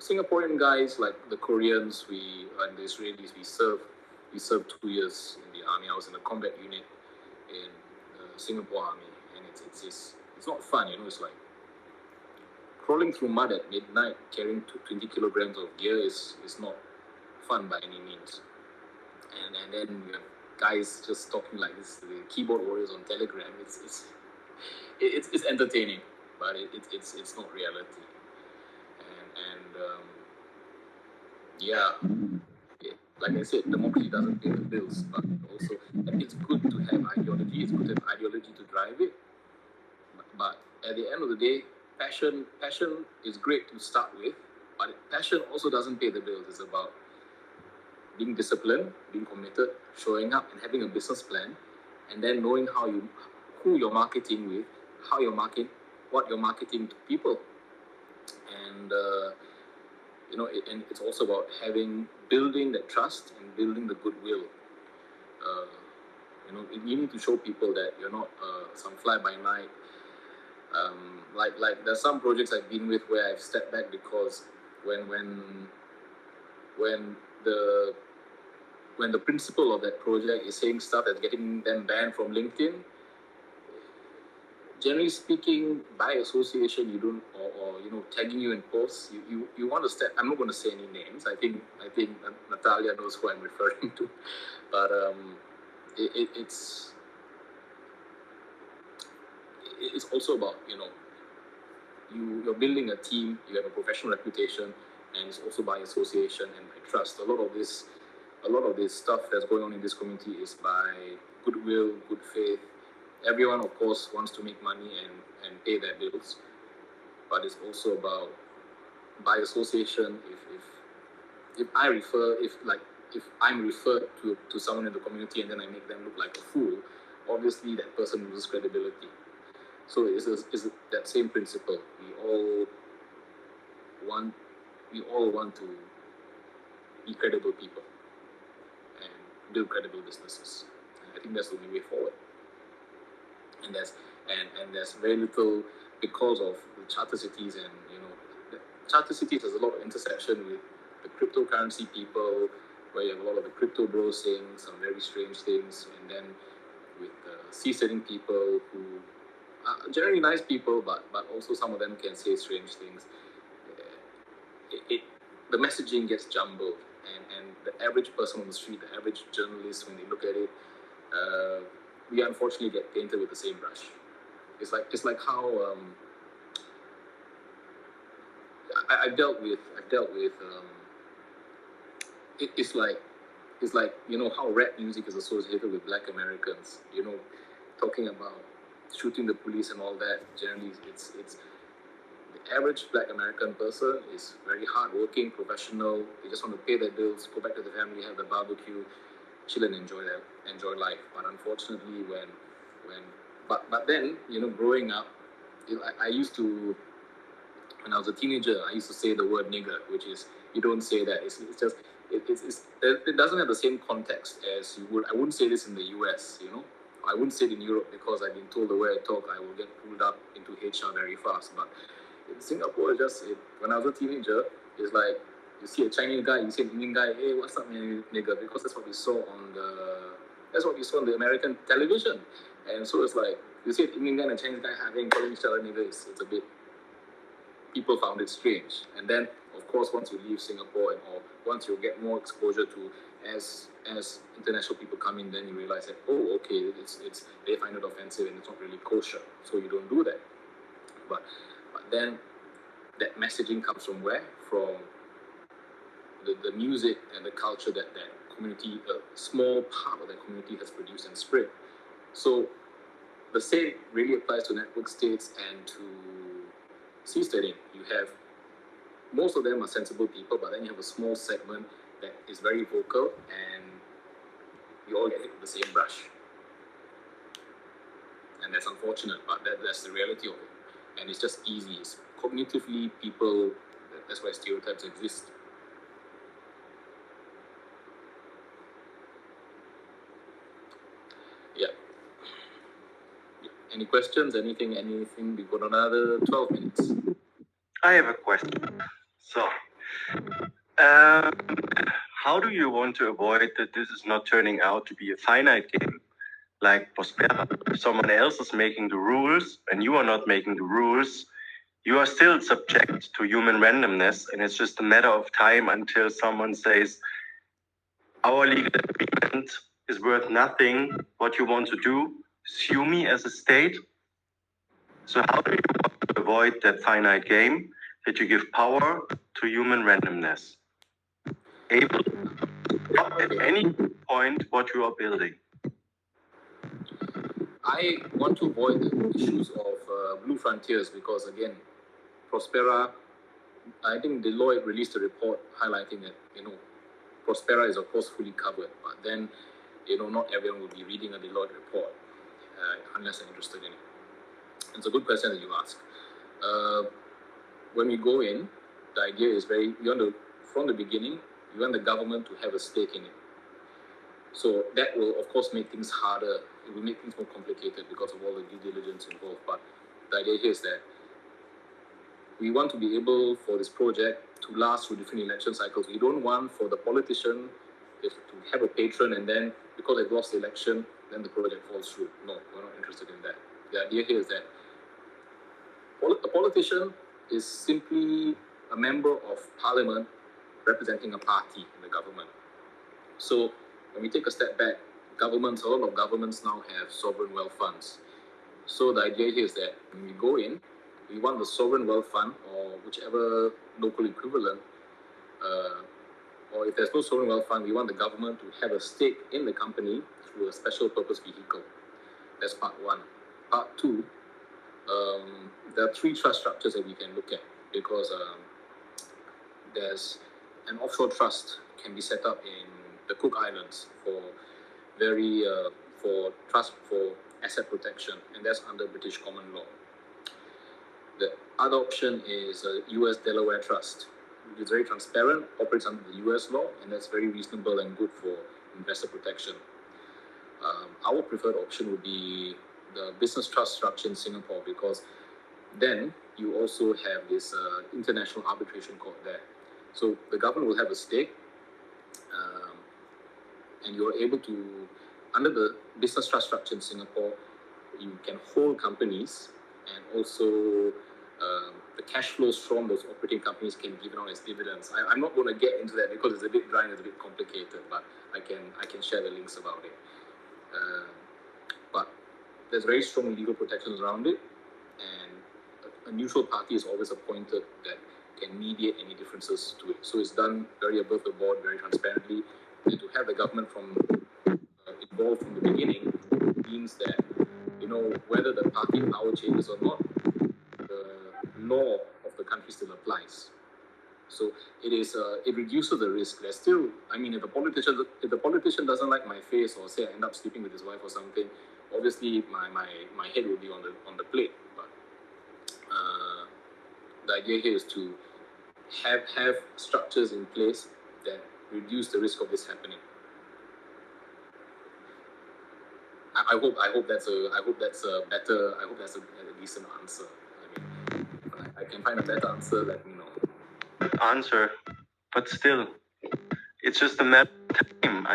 Singaporean guys, like the Koreans, and the Israelis, we served 2 years in the army. I was in a combat unit in the Singapore Army, and it's not fun, It's like crawling through mud at midnight, carrying 20 kilograms of gear is not fun by any means. And then you have guys just talking like this, the keyboard warriors on Telegram. It's entertaining, but it's not reality. And yeah, like I said, democracy doesn't pay the bills, but also it's good to have ideology. It's good to have ideology to drive it. But at the end of the day, passion is great to start with, but passion also doesn't pay the bills. It's about being disciplined, being committed, showing up, and having a business plan, and then knowing who you're marketing with, how you're marketing, what you're marketing to people, and and it's also about building that trust and building the goodwill. Uh, you need to show people that you're not some fly by night. Like there's some projects I've been with where I've stepped back because when the principal of that project is saying stuff that's getting them banned from LinkedIn, generally speaking, by association, you don't, or tagging you in posts, you want to step. I'm not going to say any names. I think Natalia knows who I'm referring to, but it's also about you're building a team. You have a professional reputation, and it's also by association and by trust. A lot of this stuff that's going on in this community is by goodwill, good faith. Everyone, of course, wants to make money and pay their bills, but it's also about by association. If I'm referred to someone in the community and then I make them look like a fool, obviously that person loses credibility. So it's that same principle. We all want to be credible people and build credible businesses. And I think that's the only way forward. And there's very little, because of the charter cities, and the charter cities has a lot of intersection with the cryptocurrency people, where you have a lot of the crypto bros saying some very strange things, and then with the seasteading people who are generally nice people, but also some of them can say strange things. The messaging gets jumbled, and the average person on the street, the average journalist, when they look at it, we unfortunately get painted with the same brush. It's like how I've dealt with. It's like how rap music is associated with Black Americans. Talking about shooting the police and all that. Generally, it's the average Black American person is very hardworking, professional. They just want to pay their bills, go back to the family, have the barbecue, chill and enjoy life. But unfortunately, but then growing up, I used to, when I was a teenager, I used to say the word nigger, which is, you don't say that. It's just it doesn't have the same context as you would. I wouldn't say this in the US, I wouldn't say it in Europe because I've been told the way I talk, I will get pulled up into HR very fast. But in Singapore, when I was a teenager, it's like you see a Chinese guy, you see an Indian guy, hey, what's up, nigger? Because that's what we saw on the American television. And so it's like you see an Indian guy and a Chinese guy calling each other nigger. It's a bit. People found it strange. And then, of course, once you leave Singapore or once you get more exposure to as international people come in, then you realize that, oh, okay, they find it offensive and it's not really kosher, so you don't do that. But then that messaging comes from where? From the music and the culture that community, a small part of that community has produced and spread. So the same really applies to network states and to seasteading. You have, most of them are sensible people, but then you have a small segment that is very vocal, and you all get hit with the same brush. And that's unfortunate, but that's the reality of it. And it's just easy. It's cognitively, people, that's why stereotypes exist. Yeah. Any questions? Anything? We've got another 12 minutes. I have a question. So, How do you want to avoid that this is not turning out to be a finite game like Prospera? If someone else is making the rules and you are not making the rules, you are still subject to human randomness, and it's just a matter of time until someone says, our legal agreement is worth nothing. What you want to do, sue me as a state. So how do you want to avoid that finite game that you give power to human randomness? Able to stop at any point what you are building. I want to avoid the issues of blue frontiers because, again, Prospera, I think Deloitte released a report highlighting that, Prospera is, of course, fully covered, but then, not everyone will be reading a Deloitte report unless they're interested in it. It's a good question that you ask. When we go in, the idea is from the beginning, you want the government to have a stake in it. So that will, of course, make things harder. It will make things more complicated because of all the due diligence involved. But the idea here is that we want to be able for this project to last through different election cycles. We don't want for the politician to have a patron and then because they've lost the election, then the project falls through. No, we're not interested in that. The idea here is that a politician is simply a member of parliament representing a party in the government. So when we take a step back, a lot of governments now have sovereign wealth funds. So the idea here is that when we go in, we want the sovereign wealth fund or whichever local equivalent, or if there's no sovereign wealth fund, we want the government to have a stake in the company through a special purpose vehicle. That's part one. Part two, there are three trust structures that we can look at because there's an offshore trust can be set up in the Cook Islands for for asset protection, and that's under British common law. The other option is a U.S. Delaware trust, which is very transparent, operates under the U.S. law, and that's very reasonable and good for investor protection. Our preferred option would be the business trust structure in Singapore because then you also have this international arbitration court there. So the government will have a stake, and you're able to, under the business trust structure in Singapore, you can hold companies and also the cash flows from those operating companies can be given out as dividends. I'm not going to get into that because it's a bit dry and it's a bit complicated, but I can share the links about it. But there's very strong legal protections around it, and a neutral party is always appointed that can mediate any differences to it. So it's done very above the board, very transparently. And to have the government involved from the beginning means that, whether the party power changes or not, the law of the country still applies. So it reduces the risk. There's still, if the politician doesn't like my face or say I end up sleeping with his wife or something, obviously my head will be on the plate. But the idea here is to have structures in place that reduce the risk of this happening. I hope that's a decent answer. If I can find a better answer, let me know. Answer, but still, it's just a matter of time